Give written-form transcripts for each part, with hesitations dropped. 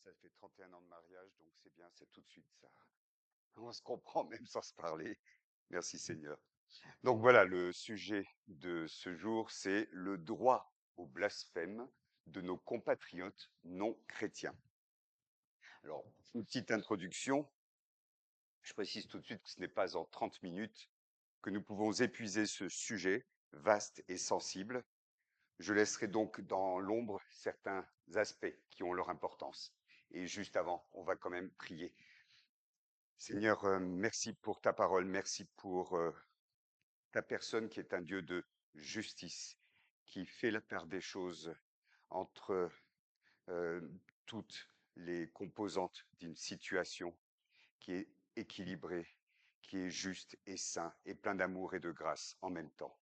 Ça fait 31 ans de mariage, donc c'est bien, c'est tout de suite ça. On se comprend même sans se parler. Merci Seigneur. Donc voilà, le sujet de ce jour, c'est le droit au blasphème de nos compatriotes non chrétiens. Alors, une petite introduction. Je précise tout de suite que ce n'est pas en 30 minutes que nous pouvons épuiser ce sujet vaste et sensible. Je laisserai donc dans l'ombre certains aspects qui ont leur importance. Et juste avant, on va quand même prier. Seigneur, merci pour ta parole, merci pour ta personne qui est un Dieu de justice, qui fait la part des choses entre euh, toutes les composantes d'une situation, qui est équilibrée, qui est juste et sain et plein d'amour et de grâce en même temps.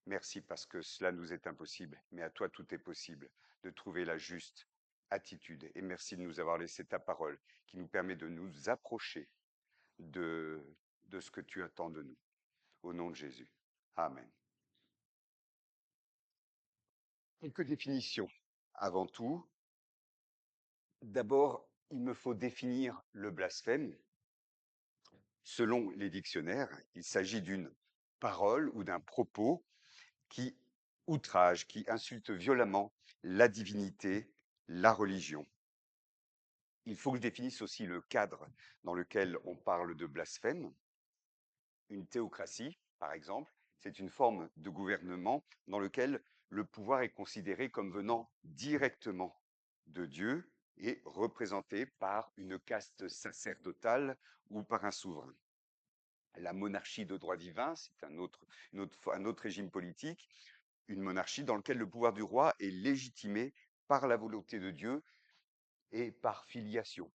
Merci parce que cela nous est impossible, mais à toi tout est possible de trouver la juste attitude. Et merci de nous avoir laissé ta parole qui nous permet de nous approcher de, de ce que tu attends de nous. Au nom de Jésus. Amen. Quelques définitions. Avant tout, d'abord, il me faut définir le blasphème. Selon les dictionnaires, il s'agit d'une parole ou d'un propos qui outrage, qui insulte violemment la divinité, la religion. Il faut que je définisse aussi le cadre dans lequel on parle de blasphème. Une théocratie, par exemple, c'est une forme de gouvernement dans lequel le pouvoir est considéré comme venant directement de Dieu et représenté par une caste sacerdotale ou par un souverain. La monarchie de droit divin, c'est un autre régime politique, une monarchie dans laquelle le pouvoir du roi est légitimé par la volonté de Dieu et par filiation.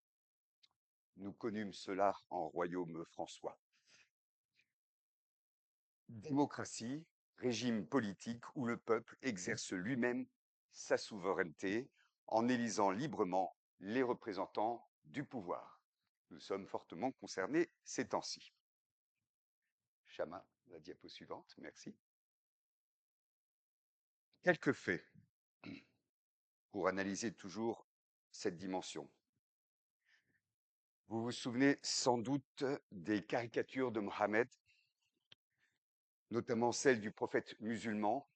Nous connûmes cela en royaume François. Démocratie, régime politique où le peuple exerce lui-même sa souveraineté en élisant librement les représentants du pouvoir. Nous sommes fortement concernés ces temps-ci. Chama, la diapo suivante, merci. Quelques faits pour analyser toujours cette dimension. Vous vous souvenez sans doute des caricatures de Mohammed, notamment celle du prophète musulman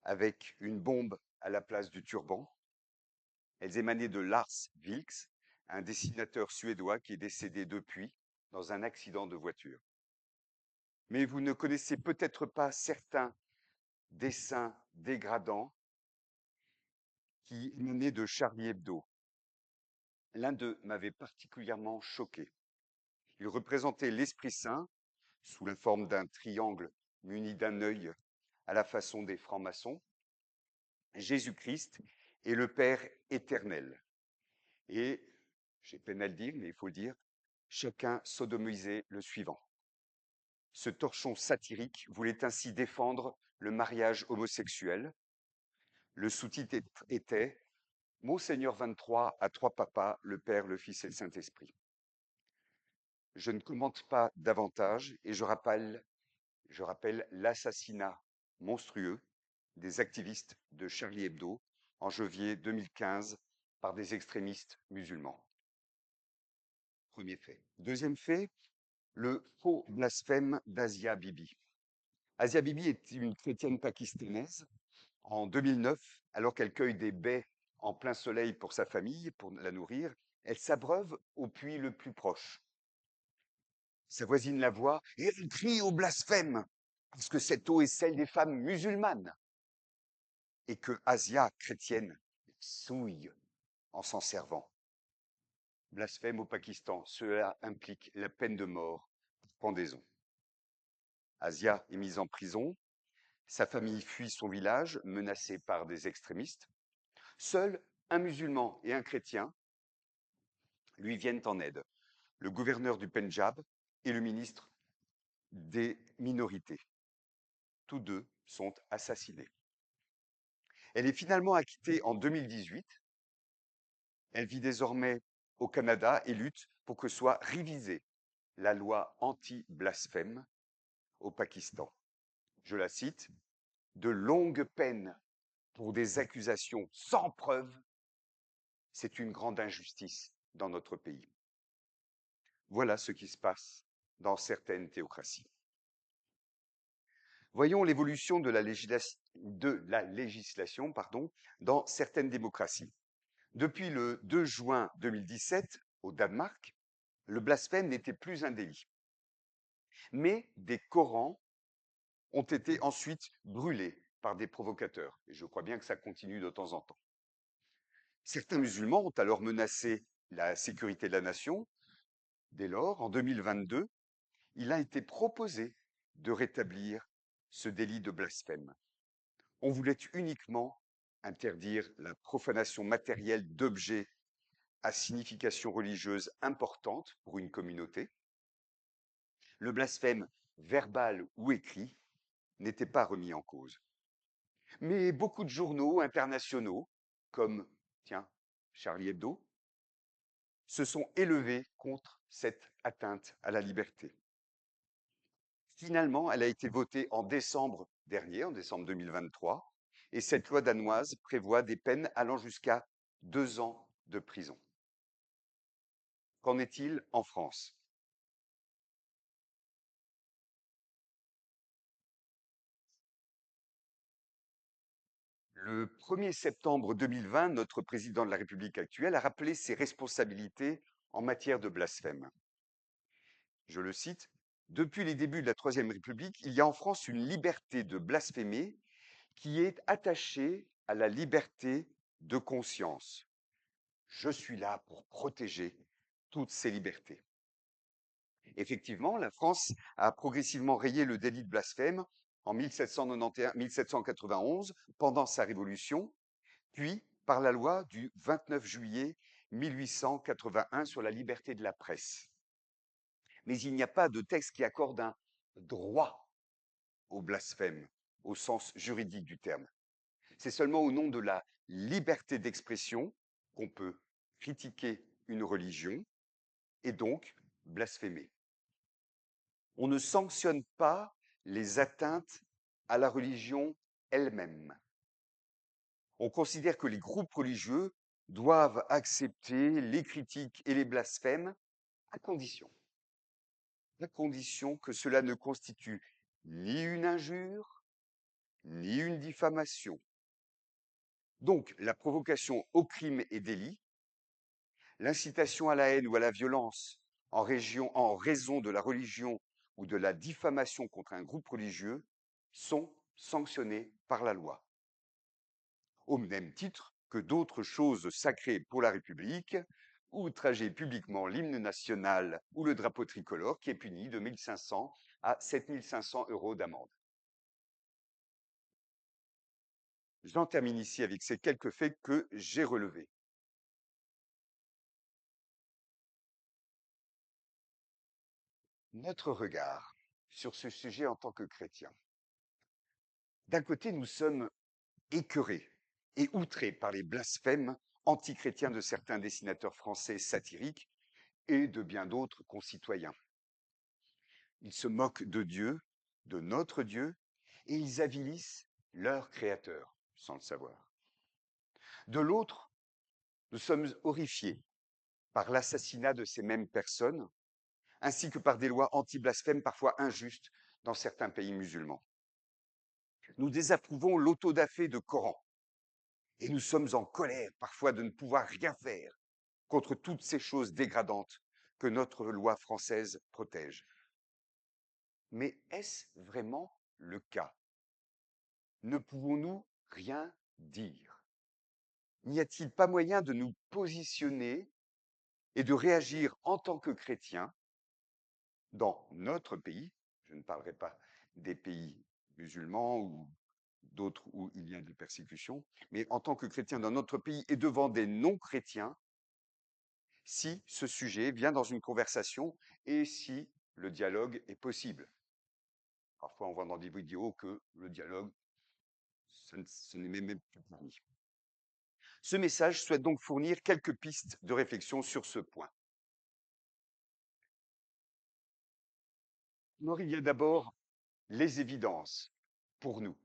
avec une bombe à la place du turban. Elles émanaient de Lars Vilks, un dessinateur suédois qui est décédé depuis dans un accident de voiture. Mais vous ne connaissez peut-être pas certains dessins dégradants qui émanaient de Charlie Hebdo. L'un d'eux m'avait particulièrement choqué. Il représentait l'Esprit Saint sous la forme d'un triangle muni d'un œil à la façon des francs-maçons, Jésus-Christ est le Père éternel. Et, j'ai peine à le dire, mais il faut le dire, chacun sodomisait le suivant. Ce torchon satirique voulait ainsi défendre le mariage homosexuel. Le sous-titre était Monseigneur 23 a trois papas, le Père, le Fils et le Saint-Esprit. Je ne commente pas davantage et je rappelle l'assassinat monstrueux des activistes de Charlie Hebdo en janvier 2015 par des extrémistes musulmans. Premier fait. Deuxième fait, le faux blasphème d'Asia Bibi. Asia Bibi est une chrétienne pakistanaise. En 2009, alors qu'elle cueille des baies en plein soleil pour sa famille, pour la nourrir, elle s'abreuve au puits le plus proche. Sa voisine la voit et elle crie au blasphème, parce que cette eau est celle des femmes musulmanes. Et que Asia, chrétienne, souille en s'en servant. Blasphème au Pakistan, cela implique la peine de mort, pendaison. Asia est mise en prison, sa famille fuit son village, menacée par des extrémistes. Seuls un musulman et un chrétien lui viennent en aide, le gouverneur du Pendjab et le ministre des minorités. Tous deux sont assassinés. Elle est finalement acquittée en 2018. Elle vit désormais au Canada et lutte pour que soit révisée la loi anti-blasphème au Pakistan. Je la cite, de longues peines pour des accusations sans preuve, C'est une grande injustice dans notre pays. Voilà ce qui se passe dans certaines théocraties. Voyons l'évolution de la législation dans certaines démocraties. Depuis le 2 juin 2017, au Danemark, le blasphème n'était plus un délit. Mais des Corans ont été ensuite brûlés par des provocateurs. Et je crois bien que ça continue de temps en temps. Certains musulmans ont alors menacé la sécurité de la nation. Dès lors, en 2022, il a été proposé de rétablir ce délit de blasphème. On voulait uniquement interdire la profanation matérielle d'objets à signification religieuse importante pour une communauté. Le blasphème verbal ou écrit n'était pas remis en cause. Mais beaucoup de journaux internationaux, comme, tiens, Charlie Hebdo, se sont élevés contre cette atteinte à la liberté. Finalement, elle a été votée en décembre dernier, en décembre 2023, et cette loi danoise prévoit des peines allant jusqu'à 2 ans de prison. Qu'en est-il en France? Le 1er septembre 2020, notre président de la République actuelle a rappelé ses responsabilités en matière de blasphème. Je le cite, depuis les débuts de la Troisième République, il y a en France une liberté de blasphémer qui est attachée à la liberté de conscience. Je suis là pour protéger toutes ces libertés. Effectivement, la France a progressivement rayé le délit de blasphème en 1791 pendant sa Révolution, puis par la loi du 29 juillet 1881 sur la liberté de la presse. Mais il n'y a pas de texte qui accorde un droit au blasphème au sens juridique du terme. C'est seulement au nom de la liberté d'expression qu'on peut critiquer une religion et donc blasphémer. On ne sanctionne pas les atteintes à la religion elle-même. On considère que les groupes religieux doivent accepter les critiques et les blasphèmes à condition que cela ne constitue ni une injure, ni une diffamation. Donc, la provocation au crime et délit, l'incitation à la haine ou à la violence en raison de la religion ou de la diffamation contre un groupe religieux sont sanctionnés par la loi, au même titre que d'autres choses sacrées pour la République, outrager publiquement l'hymne national ou le drapeau tricolore qui est puni de 1 500 à 7 500 € d'amende. J'en termine ici avec ces quelques faits que j'ai relevés. Notre regard sur ce sujet en tant que chrétien. D'un côté, nous sommes écœurés et outrés par les blasphèmes antichrétiens de certains dessinateurs français satiriques et de bien d'autres concitoyens. Ils se moquent de Dieu, de notre Dieu, et ils avilissent leur Créateur, sans le savoir. De l'autre, nous sommes horrifiés par l'assassinat de ces mêmes personnes, ainsi que par des lois anti-blasphème parfois injustes dans certains pays musulmans. Nous désapprouvons l'autodafé de Coran, et nous sommes en colère parfois de ne pouvoir rien faire contre toutes ces choses dégradantes que notre loi française protège. Mais est-ce vraiment le cas? Ne pouvons-nous rien dire? N'y a-t-il pas moyen de nous positionner et de réagir en tant que chrétiens dans notre pays? Je ne parlerai pas des pays musulmans ou d'autres où il y a des persécutions, mais en tant que chrétiens dans notre pays et devant des non-chrétiens, si ce sujet vient dans une conversation et si le dialogue est possible. Parfois, on voit dans des vidéos que le dialogue, ce n'est même plus permis. Ce message souhaite donc fournir quelques pistes de réflexion sur ce point. Alors, il y a d'abord les évidences pour nous.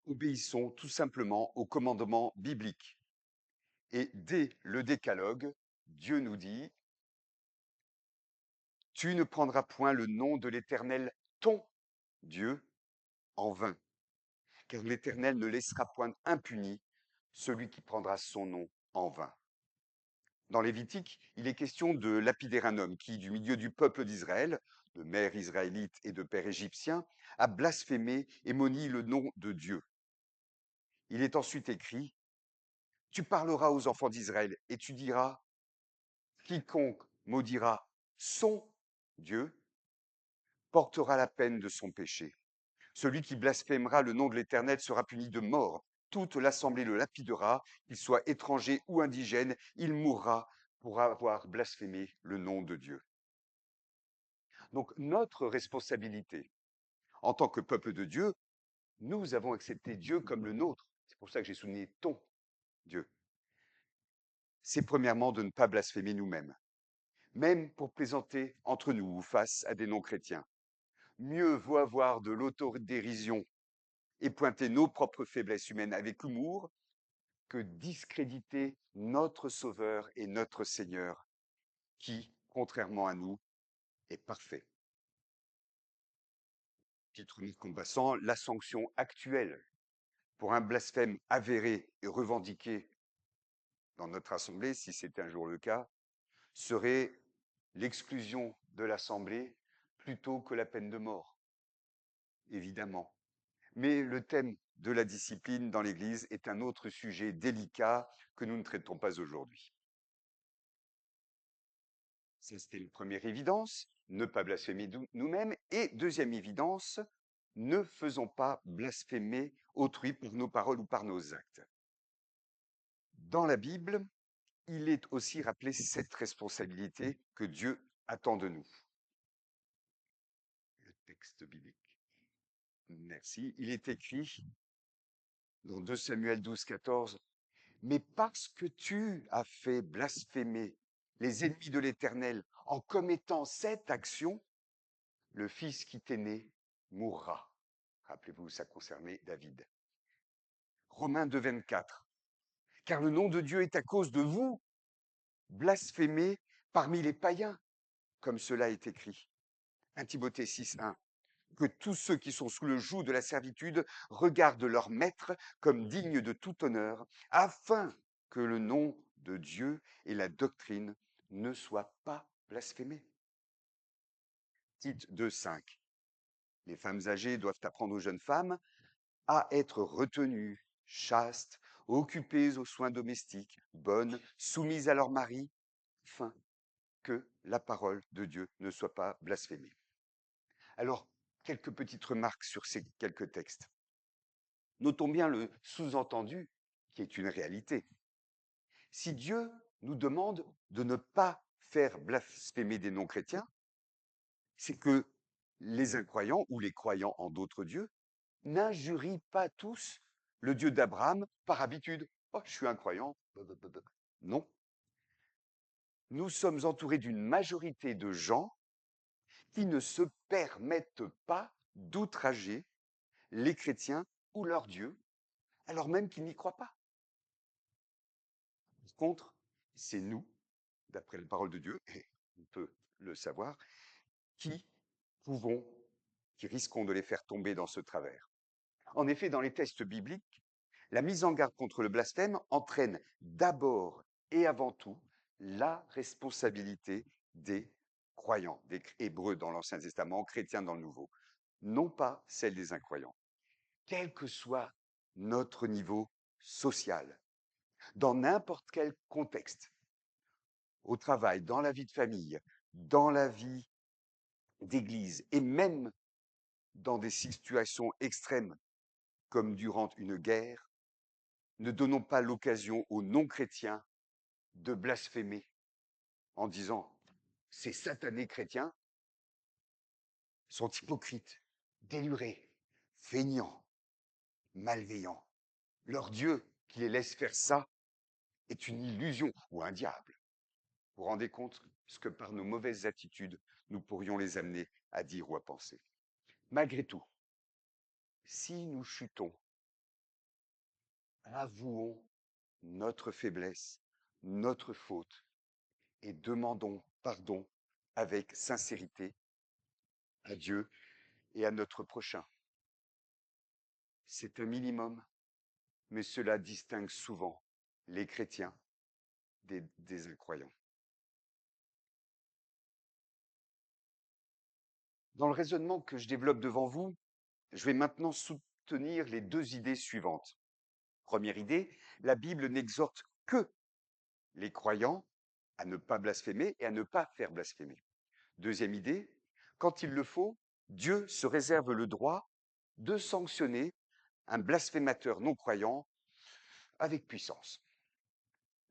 Obéissons tout simplement aux commandements bibliques. Et dès le décalogue, Dieu nous dit, tu ne prendras point le nom de l'Éternel, ton Dieu, en vain, car l'Éternel ne laissera point impuni celui qui prendra son nom en vain. Dans Lévitique, il est question de lapider un homme qui, du milieu du peuple d'Israël, de mère israélite et de père égyptien, a blasphémé et maudit le nom de Dieu. Il est ensuite écrit, tu parleras aux enfants d'Israël et tu diras, quiconque maudira son Dieu portera la peine de son péché. Celui qui blasphémera le nom de l'Éternel sera puni de mort. Toute l'assemblée le lapidera, qu'il soit étranger ou indigène, il mourra pour avoir blasphémé le nom de Dieu. Donc notre responsabilité en tant que peuple de Dieu, nous avons accepté Dieu comme le nôtre. C'est pour ça que j'ai souligné ton Dieu. C'est premièrement de ne pas blasphémer nous-mêmes, même pour plaisanter entre nous ou face à des non-chrétiens. Mieux vaut avoir de l'autodérision et pointer nos propres faiblesses humaines avec humour que discréditer notre Sauveur et notre Seigneur, qui, contrairement à nous, est parfait. Titre en passant, la sanction actuelle pour un blasphème avéré et revendiqué dans notre assemblée, si c'était un jour le cas, serait l'exclusion de l'assemblée plutôt que la peine de mort, évidemment. Mais le thème de la discipline dans l'Église est un autre sujet délicat que nous ne traitons pas aujourd'hui. Ça, c'était une première évidence, ne pas blasphémer nous-mêmes. Et deuxième évidence, ne faisons pas blasphémer autrui par nos paroles ou par nos actes. Dans la Bible, il est aussi rappelé cette responsabilité que Dieu attend de nous. Le texte biblique. Merci. Il est écrit dans 2 Samuel 12, 14, mais parce que tu as fait blasphémer les ennemis de l'Éternel en commettant cette action, le fils qui t'est né mourra. Rappelez-vous, ça concernait David. Romains 2, 24. Car le nom de Dieu est à cause de vous, blasphémé parmi les païens, comme cela est écrit. 1 Timothée 6, 1. Que tous ceux qui sont sous le joug de la servitude regardent leur maître comme digne de tout honneur, afin que le nom de Dieu et la doctrine ne soient pas blasphémés. Tite 2, 5. Les femmes âgées doivent apprendre aux jeunes femmes à être retenues, chastes, occupées aux soins domestiques, bonnes, soumises à leur mari, afin que la parole de Dieu ne soit pas blasphémée. Alors, quelques petites remarques sur ces quelques textes. Notons bien le sous-entendu qui est une réalité. Si Dieu nous demande de ne pas faire blasphémer des non-chrétiens, c'est que les incroyants ou les croyants en d'autres dieux n'injurient pas tous le Dieu d'Abraham par habitude. Oh, je suis un croyant. Non. Nous sommes entourés d'une majorité de gens qui ne se permettent pas d'outrager les chrétiens ou leur Dieu, alors même qu'ils n'y croient pas. Par contre, c'est nous, d'après la parole de Dieu, et on peut le savoir, qui pouvons, qui risquons de les faire tomber dans ce travers. En effet, dans les textes bibliques, la mise en garde contre le blasphème entraîne d'abord et avant tout la responsabilité des croyants, des Hébreux dans l'Ancien Testament, chrétiens dans le Nouveau, non pas celle des incroyants. Quel que soit notre niveau social, dans n'importe quel contexte, au travail, dans la vie de famille, dans la vie d'église et même dans des situations extrêmes comme durant une guerre, ne donnons pas l'occasion aux non-chrétiens de blasphémer en disant ces satanés chrétiens sont hypocrites, délurés, feignants, malveillants. Leur Dieu qui les laisse faire ça est une illusion ou un diable. Vous vous rendez compte ce que par nos mauvaises attitudes, nous pourrions les amener à dire ou à penser. Malgré tout, si nous chutons avouons notre faiblesse, notre faute, et demandons pardon avec sincérité à Dieu et à notre prochain. C'est un minimum, mais cela distingue souvent les chrétiens des incroyants. Dans le raisonnement que je développe devant vous, je vais maintenant soutenir les deux idées suivantes. Première idée, la Bible n'exhorte que les croyants à ne pas blasphémer et à ne pas faire blasphémer. Deuxième idée, quand il le faut, Dieu se réserve le droit de sanctionner un blasphémateur non croyant avec puissance.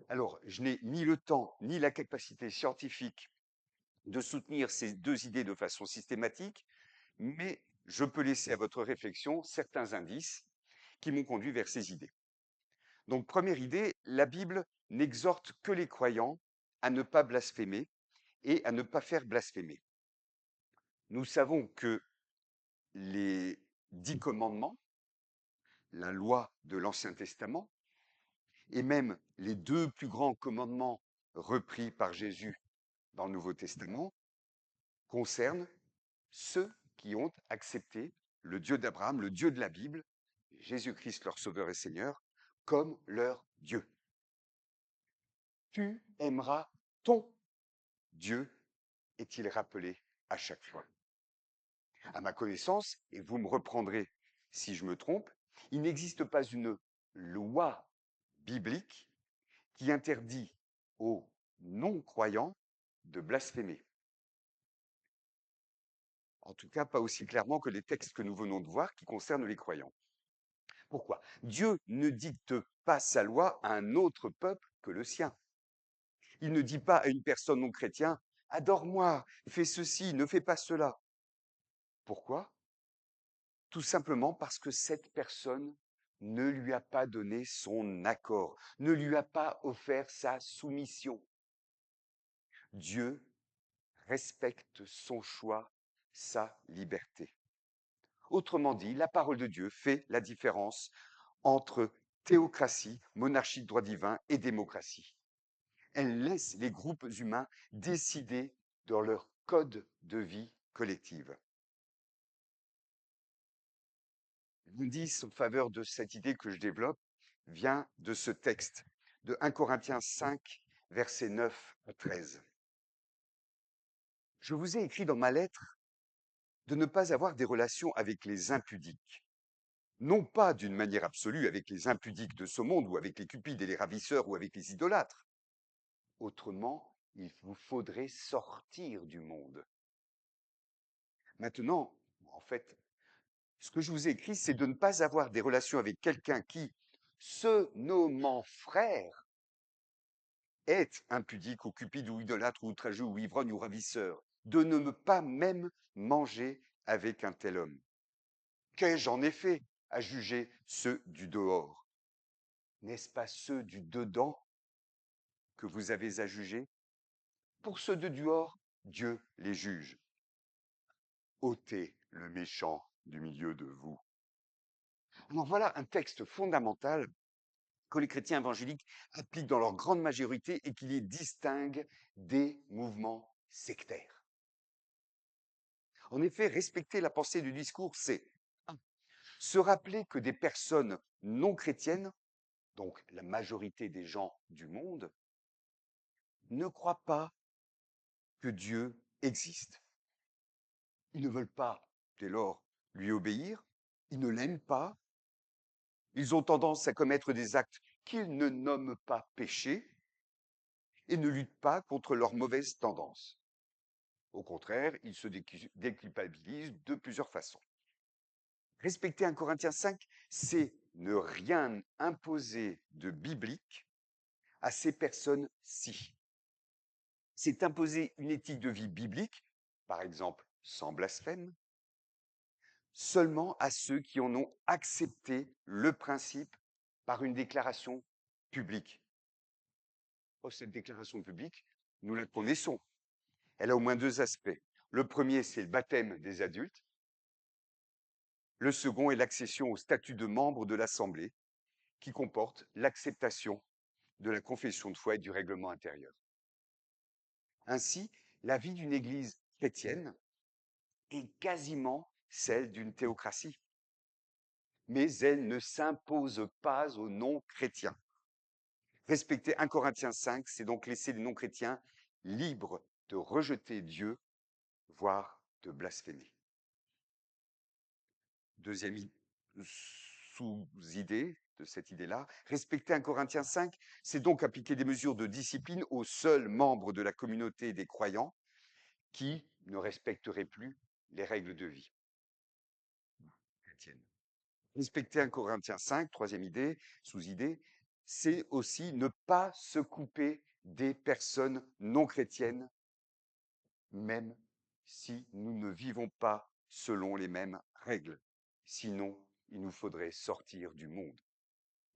Alors, je n'ai ni le temps ni la capacité scientifique de soutenir ces deux idées de façon systématique, mais je peux laisser à votre réflexion certains indices qui m'ont conduit vers ces idées. Donc, première idée, la Bible n'exhorte que les croyants à ne pas blasphémer et à ne pas faire blasphémer. Nous savons que les 10 commandements, la loi de l'Ancien Testament, et même les deux plus grands commandements repris par Jésus dans le Nouveau Testament, concernent ceux qui ont accepté le Dieu d'Abraham, le Dieu de la Bible, Jésus-Christ leur Sauveur et Seigneur, comme leur Dieu. Tu aimeras ton Dieu, est-il rappelé à chaque fois. À ma connaissance, et vous me reprendrez si je me trompe, il n'existe pas une loi biblique qui interdit aux non-croyants de blasphémer. En tout cas, pas aussi clairement que les textes que nous venons de voir qui concernent les croyants. Pourquoi? Dieu ne dicte pas sa loi à un autre peuple que le sien. Il ne dit pas à une personne non chrétienne, adore-moi, fais ceci, ne fais pas cela. Pourquoi? Tout simplement parce que cette personne ne lui a pas donné son accord, ne lui a pas offert sa soumission. Dieu respecte son choix, sa liberté. Autrement dit, la parole de Dieu fait la différence entre théocratie, monarchie de droit divin et démocratie. Elle laisse les groupes humains décider dans leur code de vie collective. L'indice en faveur de cette idée que je développe vient de ce texte de 1 Corinthiens 5, versets 9 à 13. Je vous ai écrit dans ma lettre de ne pas avoir des relations avec les impudiques, non pas d'une manière absolue avec les impudiques de ce monde ou avec les cupides et les ravisseurs ou avec les idolâtres. Autrement, il vous faudrait sortir du monde. Maintenant, en fait, ce que je vous ai écrit, c'est de ne pas avoir des relations avec quelqu'un qui, se nommant frère, est impudique ou cupide ou idolâtre ou outrageux ou ivrogne ou ravisseur, de ne pas même manger avec un tel homme. Qu'ai-je en effet à juger ceux du dehors? N'est-ce pas ceux du dedans que vous avez à juger? Pour ceux de dehors, Dieu les juge. Ôtez le méchant du milieu de vous. Alors voilà un texte fondamental que les chrétiens évangéliques appliquent dans leur grande majorité et qui les distingue des mouvements sectaires. En effet, respecter la pensée du discours, c'est se rappeler que des personnes non chrétiennes, donc la majorité des gens du monde, ne croient pas que Dieu existe. Ils ne veulent pas, dès lors, lui obéir, ils ne l'aiment pas, ils ont tendance à commettre des actes qu'ils ne nomment pas péchés et ne luttent pas contre leurs mauvaises tendances. Au contraire, ils se déculpabilisent de plusieurs façons. Respecter 1 Corinthiens 5, c'est ne rien imposer de biblique à ces personnes-ci. C'est imposer une éthique de vie biblique, par exemple sans blasphème, seulement à ceux qui en ont accepté le principe par une déclaration publique. Oh, cette déclaration publique, nous la connaissons. Elle a au moins deux aspects. Le premier, c'est le baptême des adultes. Le second est l'accession au statut de membre de l'Assemblée, qui comporte l'acceptation de la confession de foi et du règlement intérieur. Ainsi, la vie d'une Église chrétienne est quasiment celle d'une théocratie, mais elle ne s'impose pas aux non-chrétiens. Respecter 1 Corinthiens 5, c'est donc laisser les non-chrétiens libres de rejeter Dieu, voire de blasphémer. Deuxième sous-idée de cette idée-là, respecter 1 Corinthiens 5, c'est donc appliquer des mesures de discipline aux seuls membres de la communauté des croyants qui ne respecteraient plus les règles de vie chrétiennes. Respecter 1 Corinthiens 5, troisième idée, sous-idée, c'est aussi ne pas se couper des personnes non chrétiennes, même si nous ne vivons pas selon les mêmes règles. Sinon, il nous faudrait sortir du monde,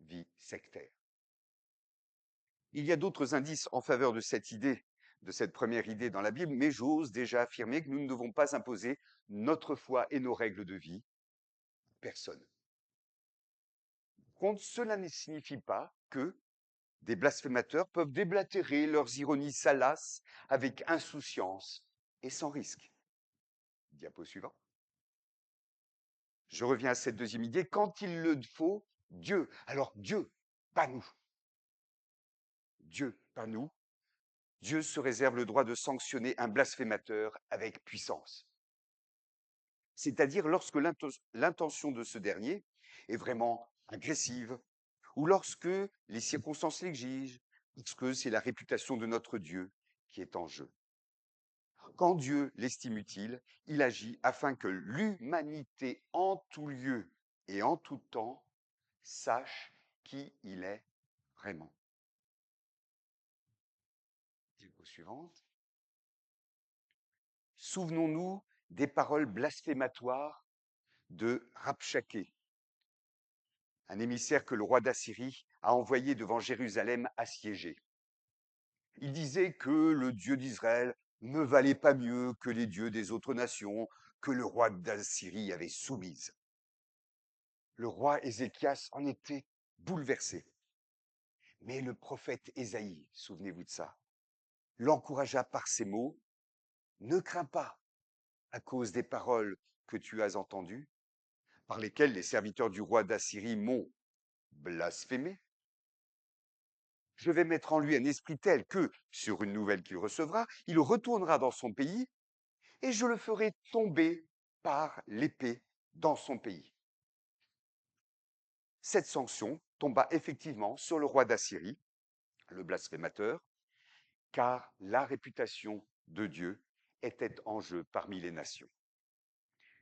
vie sectaire. Il y a d'autres indices en faveur de cette idée, de cette première idée dans la Bible, mais j'ose déjà affirmer que nous ne devons pas imposer notre foi et nos règles de vie à personne. Contre, cela ne signifie pas que des blasphémateurs peuvent déblatérer leurs ironies salaces avec insouciance et sans risque. Diapo suivant. Je reviens à cette deuxième idée. Quand il le faut, Dieu. Alors Dieu, pas nous. Dieu, pas nous. Dieu se réserve le droit de sanctionner un blasphémateur avec puissance. C'est-à-dire lorsque l'intention de ce dernier est vraiment agressive, ou lorsque les circonstances l'exigent, parce que c'est la réputation de notre Dieu qui est en jeu. Quand Dieu l'estime utile, il agit afin que l'humanité en tout lieu et en tout temps sache qui il est vraiment. Diapo suivante. Souvenons-nous des paroles blasphématoires de Rabshakeh, un émissaire que le roi d'Assyrie a envoyé devant Jérusalem assiégée. Il disait que le Dieu d'Israël ne valait pas mieux que les dieux des autres nations que le roi d'Assyrie avait soumises. Le roi Ézéchias en était bouleversé. Mais le prophète Ésaïe, souvenez-vous de ça, l'encouragea par ces mots, « Ne crains pas à cause des paroles que tu as entendues, par lesquelles les serviteurs du roi d'Assyrie m'ont blasphémé. Je vais mettre en lui un esprit tel que, sur une nouvelle qu'il recevra, il retournera dans son pays, et je le ferai tomber par l'épée dans son pays. » Cette sanction tomba effectivement sur le roi d'Assyrie, le blasphémateur, car la réputation de Dieu était en jeu parmi les nations.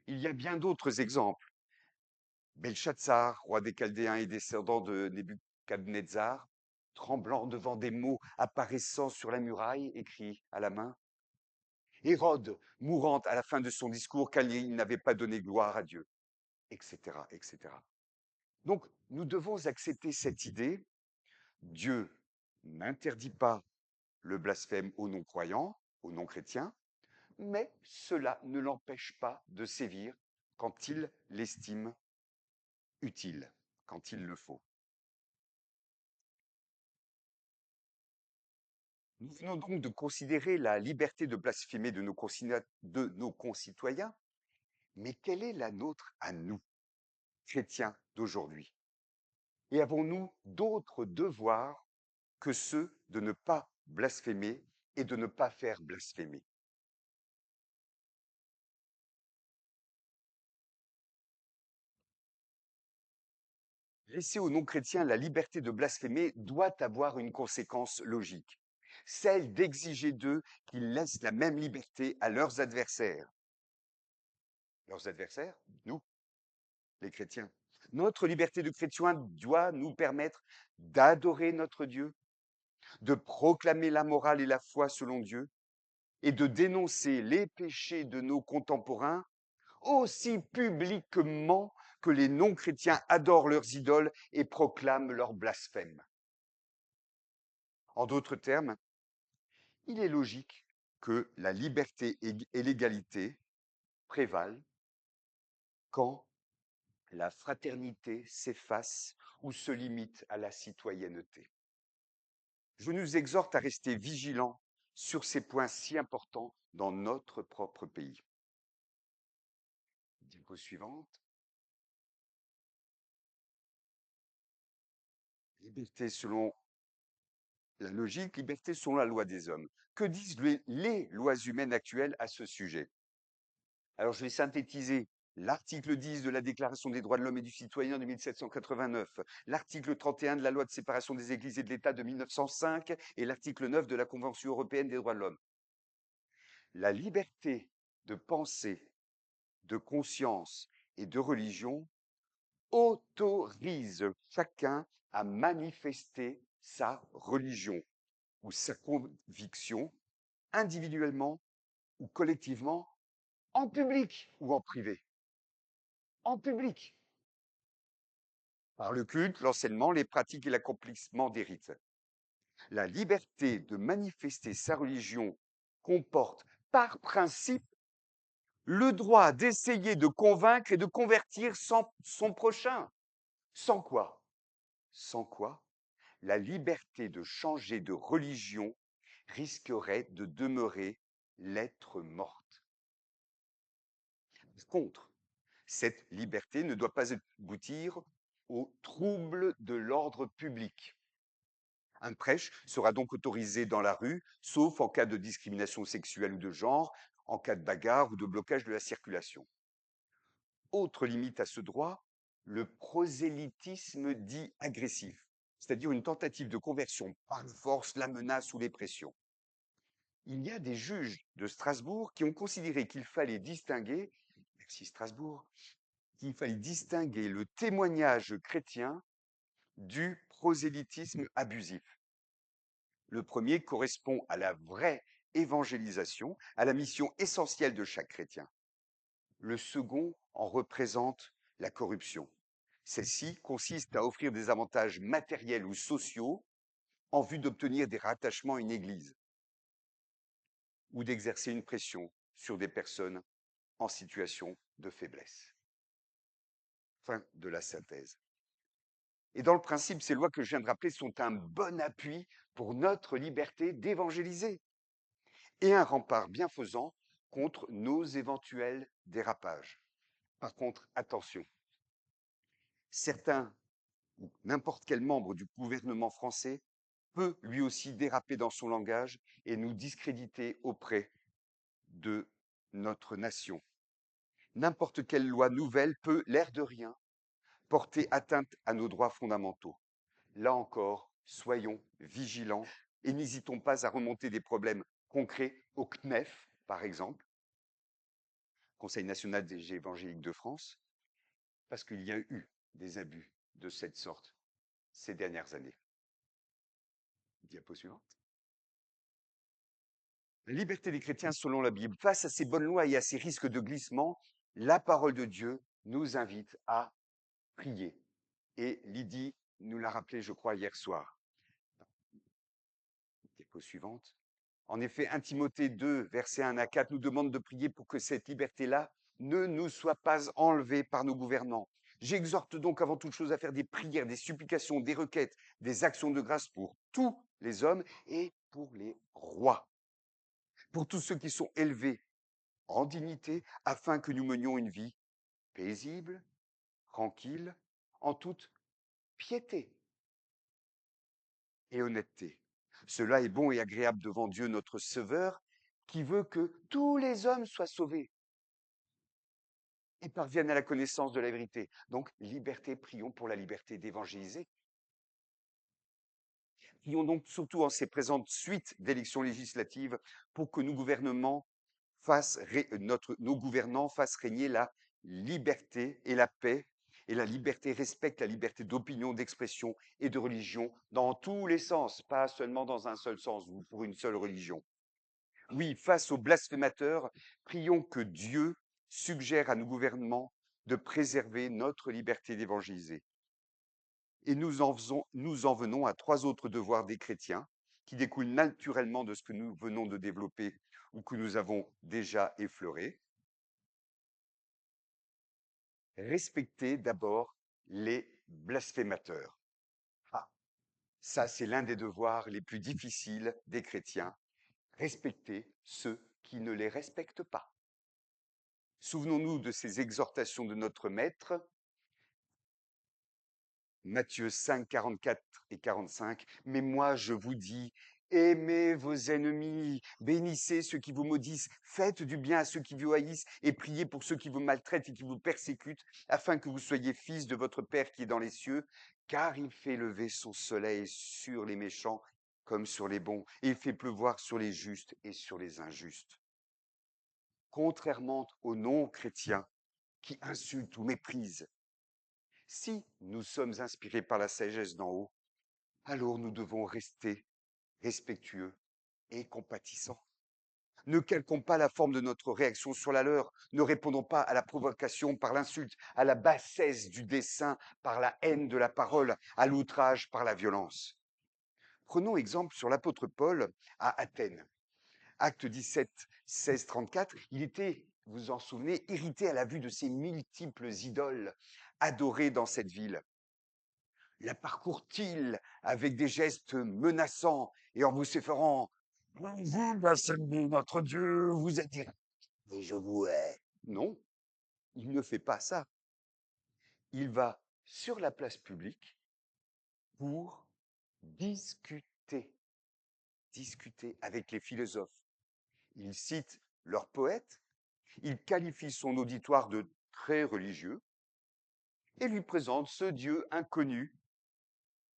Il y a bien d'autres exemples. Belshazzar, roi des Chaldéens et descendant de Nebuchadnezzar, tremblant devant des mots apparaissant sur la muraille, écrits à la main. Hérode, mourant à la fin de son discours car il n'avait pas donné gloire à Dieu, etc., etc. Donc, nous devons accepter cette idée. Dieu n'interdit pas le blasphème aux non-croyants, aux non-chrétiens, mais cela ne l'empêche pas de sévir quand il l'estime utile, quand il le faut. Nous venons donc de considérer la liberté de blasphémer de nos concitoyens, mais quelle est la nôtre à nous, chrétiens d'aujourd'hui? Et avons-nous d'autres devoirs que ceux de ne pas blasphémer et de ne pas faire blasphémer? Laisser aux non-chrétiens la liberté de blasphémer doit avoir une conséquence logique, celle d'exiger d'eux qu'ils laissent la même liberté à leurs adversaires. Leurs adversaires, nous, les chrétiens. Notre liberté de chrétien doit nous permettre d'adorer notre Dieu, de proclamer la morale et la foi selon Dieu, et de dénoncer les péchés de nos contemporains aussi publiquement que les non-chrétiens adorent leurs idoles et proclament leurs blasphèmes. En d'autres termes, il est logique que la liberté et l'égalité prévalent quand la fraternité s'efface ou se limite à la citoyenneté. Je nous exhorte à rester vigilants sur ces points si importants dans notre propre pays. Diapo suivante. Liberté selon la logique, liberté selon la loi des hommes. Que disent les lois humaines actuelles à ce sujet? Alors, je vais synthétiser l'article 10 de la Déclaration des droits de l'homme et du citoyen de 1789, l'article 31 de la loi de séparation des églises et de l'État de 1905 et l'article 9 de la Convention européenne des droits de l'homme. La liberté de pensée, de conscience et de religion autorise chacun à manifester sa religion ou sa conviction individuellement ou collectivement, en public ou en privé. En public. Par le culte, l'enseignement, les pratiques et l'accomplissement des rites. La liberté de manifester sa religion comporte, par principe, le droit d'essayer de convaincre et de convertir son prochain. Sans quoi? Sans quoi? La liberté de changer de religion risquerait de demeurer lettre morte. Par contre, cette liberté ne doit pas aboutir au trouble de l'ordre public. Un prêche sera donc autorisé dans la rue, sauf en cas de discrimination sexuelle ou de genre, en cas de bagarre ou de blocage de la circulation. Autre limite à ce droit, le prosélytisme dit agressif, c'est-à-dire une tentative de conversion par la force, la menace ou les pressions. Il y a des juges de Strasbourg qui ont considéré qu'il fallait distinguer, merci Strasbourg, qu'il fallait distinguer le témoignage chrétien du prosélytisme abusif. Le premier correspond à la vraie évangélisation, à la mission essentielle de chaque chrétien. Le second en représente la corruption. Celle-ci consiste à offrir des avantages matériels ou sociaux en vue d'obtenir des rattachements à une église ou d'exercer une pression sur des personnes en situation de faiblesse. Fin de la synthèse. Et dans le principe, ces lois que je viens de rappeler sont un bon appui pour notre liberté d'évangéliser et un rempart bienfaisant contre nos éventuels dérapages. Par contre, attention, certains ou n'importe quel membre du gouvernement français peut lui aussi déraper dans son langage et nous discréditer auprès de notre nation. N'importe quelle loi nouvelle peut, l'air de rien, porter atteinte à nos droits fondamentaux. Là encore, soyons vigilants et n'hésitons pas à remonter des problèmes concrets au CNEF, par exemple, Conseil national des évangéliques de France, parce qu'il y a eu des abus de cette sorte ces dernières années. Diapo suivante. La liberté des chrétiens selon la Bible. Face à ces bonnes lois et à ces risques de glissement, la parole de Dieu nous invite à prier. Et Lydie nous l'a rappelé, je crois, hier soir. Diapo suivante. En effet, 1 Timothée 2, versets 1 à 4, nous demande de prier pour que cette liberté-là ne nous soit pas enlevée par nos gouvernants. J'exhorte donc avant toute chose à faire des prières, des supplications, des requêtes, des actions de grâce pour tous les hommes et pour les rois, pour tous ceux qui sont élevés en dignité, afin que nous menions une vie paisible, tranquille, en toute piété et honnêteté. Cela est bon et agréable devant Dieu notre Sauveur, qui veut que tous les hommes soient sauvés et parviennent à la connaissance de la vérité. Donc, liberté, prions pour la liberté d'évangéliser. Prions donc surtout en ces présentes suites d'élections législatives pour que nos gouvernants fassent régner la liberté et la paix. Et la liberté respecte la liberté d'opinion, d'expression et de religion dans tous les sens, pas seulement dans un seul sens ou pour une seule religion. Oui, face aux blasphémateurs, prions que Dieu suggère à nos gouvernements de préserver notre liberté d'évangéliser. Et nous en venons à 3 autres devoirs des chrétiens qui découlent naturellement de ce que nous venons de développer ou que nous avons déjà effleuré. Respecter d'abord les blasphémateur. Ah, ça, c'est l'un des devoirs les plus difficiles des chrétiens, respecter ceux qui ne les respectent pas. Souvenons-nous de ces exhortations de notre Maître, Matthieu 5, 44 et 45. Mais moi, je vous dis, aimez vos ennemis, bénissez ceux qui vous maudissent, faites du bien à ceux qui vous haïssent et priez pour ceux qui vous maltraitent et qui vous persécutent, afin que vous soyez fils de votre Père qui est dans les cieux, car il fait lever son soleil sur les méchants comme sur les bons, et il fait pleuvoir sur les justes et sur les injustes. Contrairement aux non-chrétiens qui insultent ou méprisent, si nous sommes inspirés par la sagesse d'en haut, alors nous devons rester respectueux et compatissants. Ne calquons pas la forme de notre réaction sur la leur, ne répondons pas à la provocation par l'insulte, à la bassesse du dessein par la haine de la parole, à l'outrage par la violence. Prenons exemple sur l'apôtre Paul à Athènes. Acte 17, 16, 34, il était, vous vous en souvenez, irrité à la vue de ces multiples idoles adorées dans cette ville. La parcourt-il avec des gestes menaçants et en vociférant vous blasphémez notre Dieu, vous êtes irréprochable et je vous hais. Non, il ne fait pas ça. Il va sur la place publique pour discuter, discuter avec les philosophes. Il cite leurs poètes, il qualifie son auditoire de très religieux et lui présente ce Dieu inconnu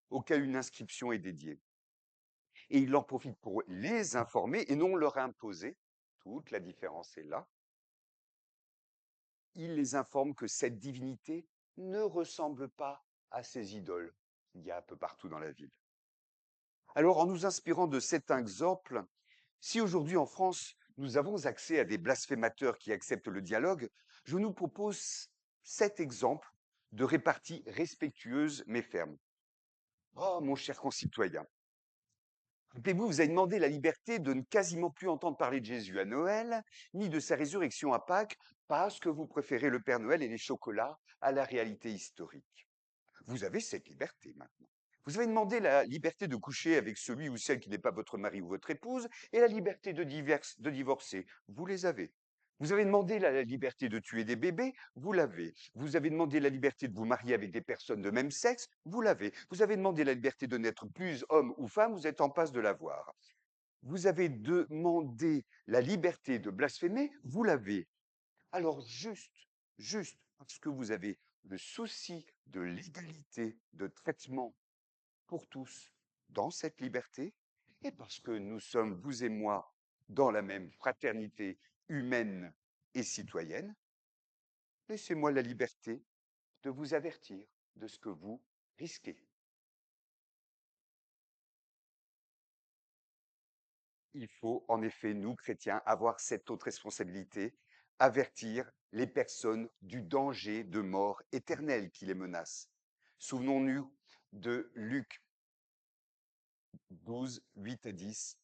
auquel une inscription est dédiée. Et il en profite pour les informer et non leur imposer. Toute la différence est là. Il les informe que cette divinité ne ressemble pas à ces idoles qu'il y a un peu partout dans la ville. Alors, en nous inspirant de cet exemple, si aujourd'hui en France, nous avons accès à des blasphémateurs qui acceptent le dialogue, je nous propose 7 exemples de répartie respectueuse mais ferme. Oh, mon cher concitoyen, rappelez-vous, vous avez demandé la liberté de ne quasiment plus entendre parler de Jésus à Noël, ni de sa résurrection à Pâques, parce que vous préférez le Père Noël et les chocolats à la réalité historique. Vous avez cette liberté maintenant. Vous avez demandé la liberté de coucher avec celui ou celle qui n'est pas votre mari ou votre épouse et la liberté de divorcer. Vous les avez. Vous avez demandé la liberté de tuer des bébés, vous l'avez. Vous avez demandé la liberté de vous marier avec des personnes de même sexe, vous l'avez. Vous avez demandé la liberté de n'être plus homme ou femme, vous êtes en passe de l'avoir. Vous avez demandé la liberté de blasphémer, vous l'avez. Alors juste parce que vous avez le souci de l'égalité de traitement pour tous dans cette liberté, et parce que nous sommes, vous et moi, dans la même fraternité humaine et citoyenne, laissez-moi la liberté de vous avertir de ce que vous risquez. Il faut en effet, nous, chrétiens, avoir cette haute responsabilité, avertir les personnes du danger de mort éternelle qui les menace. Souvenons-nous de Luc 12, 8 à 10.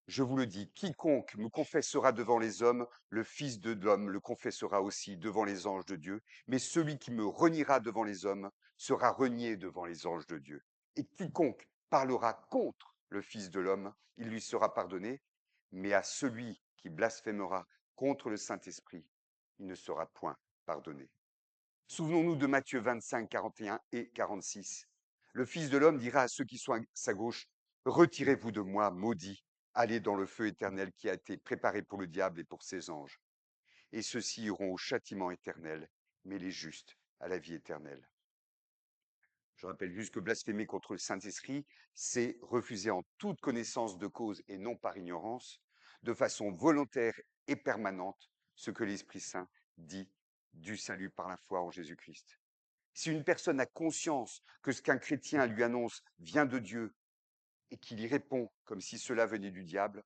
Je vous le dis, quiconque me confessera devant les hommes, le Fils de l'homme le confessera aussi devant les anges de Dieu, mais celui qui me reniera devant les hommes sera renié devant les anges de Dieu. Et quiconque parlera contre le Fils de l'homme, il lui sera pardonné, mais à celui qui blasphémera contre le Saint-Esprit, il ne sera point pardonné. Souvenons-nous de Matthieu 25, 41 et 46. Le Fils de l'homme dira à ceux qui sont à sa gauche, retirez-vous de moi, maudits, allez dans le feu éternel qui a été préparé pour le diable et pour ses anges. Et ceux-ci iront au châtiment éternel, mais les justes à la vie éternelle. Je rappelle juste que blasphémer contre le Saint-Esprit, c'est refuser en toute connaissance de cause et non par ignorance, de façon volontaire et permanente, ce que l'Esprit Saint dit du salut par la foi en Jésus-Christ. Si une personne a conscience que ce qu'un chrétien lui annonce vient de Dieu et qu'il y répond comme si cela venait du diable,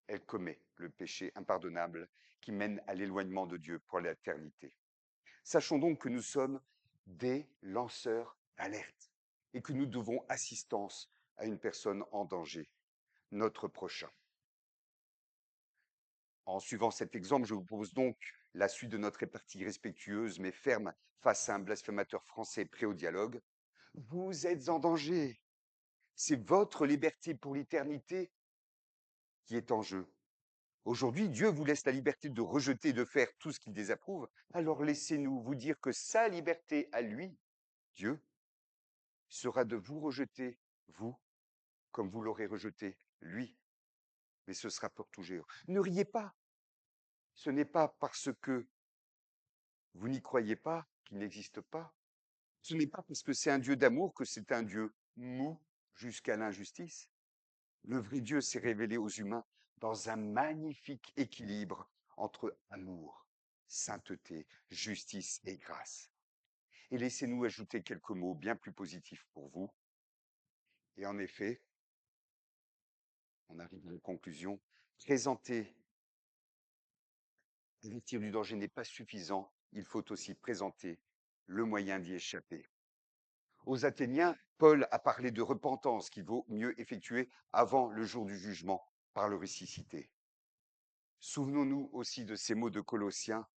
elle commet le péché impardonnable qui mène à l'éloignement de Dieu pour l'éternité. Sachons donc que nous sommes des lanceurs d'alerte et que nous devons assistance à une personne en danger, notre prochain. En suivant cet exemple, je vous propose donc la suite de notre répartie respectueuse mais ferme face à un blasphémateur français prêt au dialogue. Vous êtes en danger. C'est votre liberté pour l'éternité qui est en jeu. Aujourd'hui, Dieu vous laisse la liberté de rejeter, de faire tout ce qu'il désapprouve. Alors laissez-nous vous dire que sa liberté à lui, Dieu, sera de vous rejeter, vous, comme vous l'aurez rejeté, lui. Mais ce sera pour toujours. Ne riez pas. Ce n'est pas parce que vous n'y croyez pas qu'il n'existe pas. Ce n'est pas parce que c'est un Dieu d'amour que c'est un Dieu mou jusqu'à l'injustice. Le vrai Dieu s'est révélé aux humains dans un magnifique équilibre entre amour, sainteté, justice et grâce. Et laissez-nous ajouter quelques mots bien plus positifs pour vous. Et en effet, on arrive à la conclusion, présenter, avertir du danger n'est pas suffisant, il faut aussi présenter le moyen d'y échapper. Aux Athéniens, Paul a parlé de repentance qu'il vaut mieux effectuer avant le jour du jugement par le ressuscité. Souvenons-nous aussi de ces mots de Colossiens.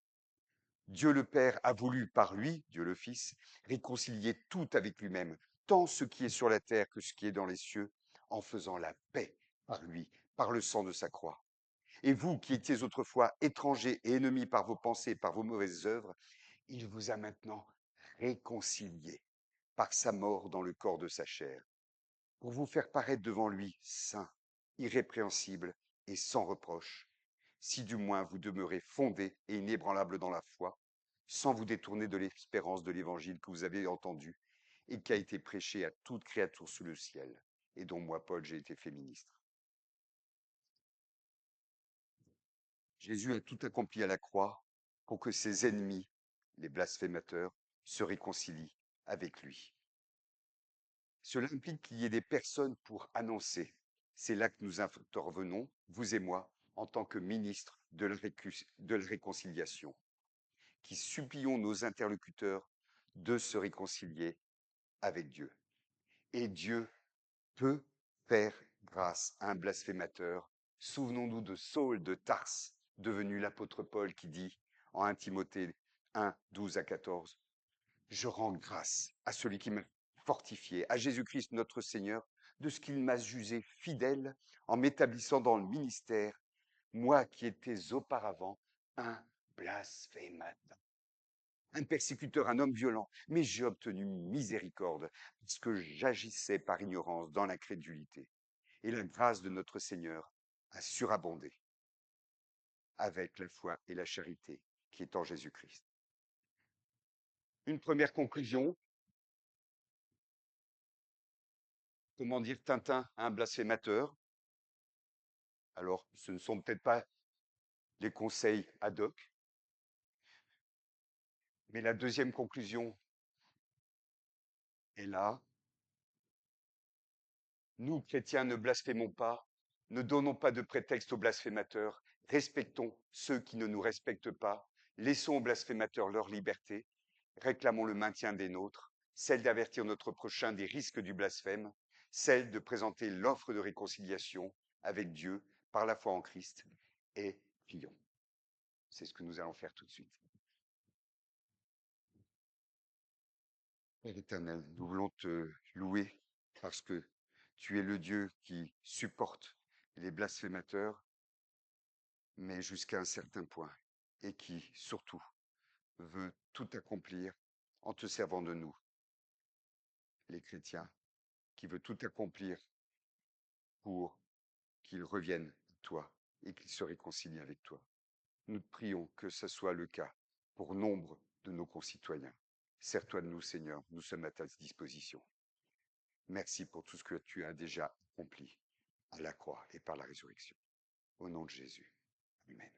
Dieu le Père a voulu par lui, Dieu le Fils, réconcilier tout avec lui-même, tant ce qui est sur la terre que ce qui est dans les cieux, en faisant la paix par lui, par le sang de sa croix. Et vous qui étiez autrefois étrangers et ennemis par vos pensées, par vos mauvaises œuvres, il vous a maintenant réconciliés par sa mort dans le corps de sa chair, pour vous faire paraître devant lui saint, irrépréhensible et sans reproche, si du moins vous demeurez fondés et inébranlables dans la foi, sans vous détourner de l'espérance de l'évangile que vous avez entendu et qui a été prêché à toute créature sous le ciel, et dont moi, Paul, j'ai été fait ministre. Jésus a tout accompli à la croix pour que ses ennemis, les blasphémateurs, se réconcilient avec lui. Cela implique qu'il y ait des personnes pour annoncer. C'est là que nous intervenons, vous et moi, en tant que ministres de la réconciliation, qui supplions nos interlocuteurs de se réconcilier avec Dieu. Et Dieu peut faire grâce à un blasphémateur. Souvenons-nous de Saul de Tarse, devenu l'apôtre Paul, qui dit en 1 Timothée 1, 12 à 14, je rends grâce à celui qui m'a fortifié, à Jésus-Christ notre Seigneur, de ce qu'il m'a jugé fidèle en m'établissant dans le ministère, moi qui étais auparavant un blasphémateur, un persécuteur, un homme violent, mais j'ai obtenu miséricorde parce que j'agissais par ignorance dans l'incrédulité. Et la grâce de notre Seigneur a surabondé avec la foi et la charité qui est en Jésus-Christ. Une première conclusion. Comment dire Tintin à un blasphémateur? Alors, ce ne sont peut-être pas les conseils ad hoc, mais la deuxième conclusion est là. Nous, chrétiens, ne blasphémons pas, ne donnons pas de prétexte aux blasphémateurs, respectons ceux qui ne nous respectent pas, laissons aux blasphémateurs leur liberté, réclamons le maintien des nôtres, celle d'avertir notre prochain des risques du blasphème, celle de présenter l'offre de réconciliation avec Dieu par la foi en Christ, et prions. C'est ce que nous allons faire tout de suite. Père éternel, nous voulons te louer parce que tu es le Dieu qui supporte les blasphémateurs, mais jusqu'à un certain point, et qui, surtout, veut tout accomplir en te servant de nous, les chrétiens, qui veut tout accomplir pour qu'ils reviennent à toi et qu'ils se réconcilient avec toi. Nous te prions que ce soit le cas pour nombre de nos concitoyens. Sers-toi de nous, Seigneur, nous sommes à ta disposition. Merci pour tout ce que tu as déjà accompli à la croix et par la résurrection. Au nom de Jésus. Amen.